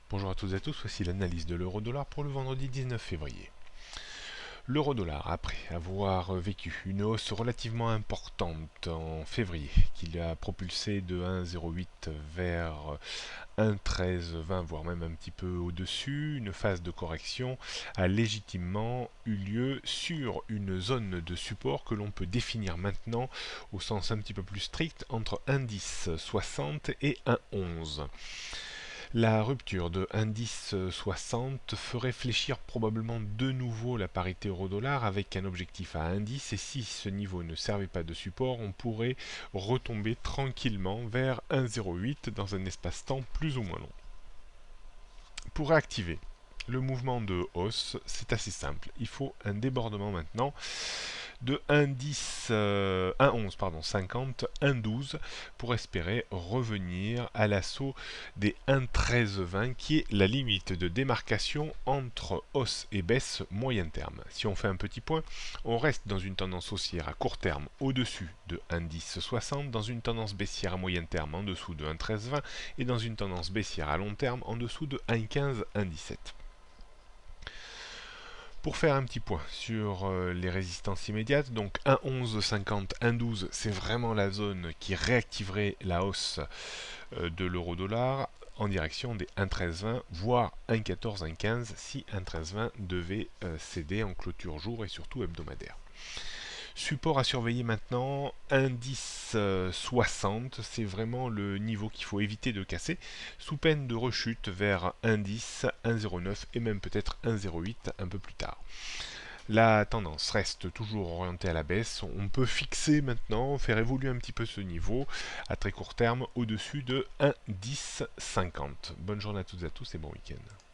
Bonjour à toutes et à tous, voici l'analyse de l'euro-dollar pour le vendredi 19 février. L'euro-dollar, après avoir vécu une hausse relativement importante en février, qui l'a propulsé de 1,08 vers 1,1320, voire même un petit peu au-dessus, une phase de correction a légitimement eu lieu sur une zone de support que l'on peut définir maintenant au sens un petit peu plus strict entre 1,1060 et 1,11. La rupture de indice 60 ferait fléchir probablement de nouveau la parité euro-dollar avec un objectif à indice, et si ce niveau ne servait pas de support, on pourrait retomber tranquillement vers 1,08 dans un espace-temps plus ou moins long. Pour réactiver le mouvement de hausse, c'est assez simple. Il faut un débordement maintenant de 1,10, 1,11 pardon, 50, 1,12 pour espérer revenir à l'assaut des 1,1320 qui est la limite de démarcation entre hausse et baisse moyen terme. Si on fait un petit point, on reste dans une tendance haussière à court terme au-dessus de 1,1060, dans une tendance baissière à moyen terme en dessous de 1,1320 et dans une tendance baissière à long terme en dessous de 1,15, 1,17. Pour faire un petit point sur les résistances immédiates, donc 1,1150, 1,12, c'est vraiment la zone qui réactiverait la hausse de l'euro-dollar en direction des 1,1320, voire 1,14, 1,15 si 1,1320 devait céder en clôture jour et surtout hebdomadaire. Support à surveiller maintenant, indice 60, c'est vraiment le niveau qu'il faut éviter de casser, sous peine de rechute vers 1,10, 1,09 et même peut-être 1,08 un peu plus tard. La tendance reste toujours orientée à la baisse, on peut fixer maintenant, faire évoluer un petit peu ce niveau à très court terme au-dessus de 1,1050. Bonne journée à toutes et à tous et bon week-end.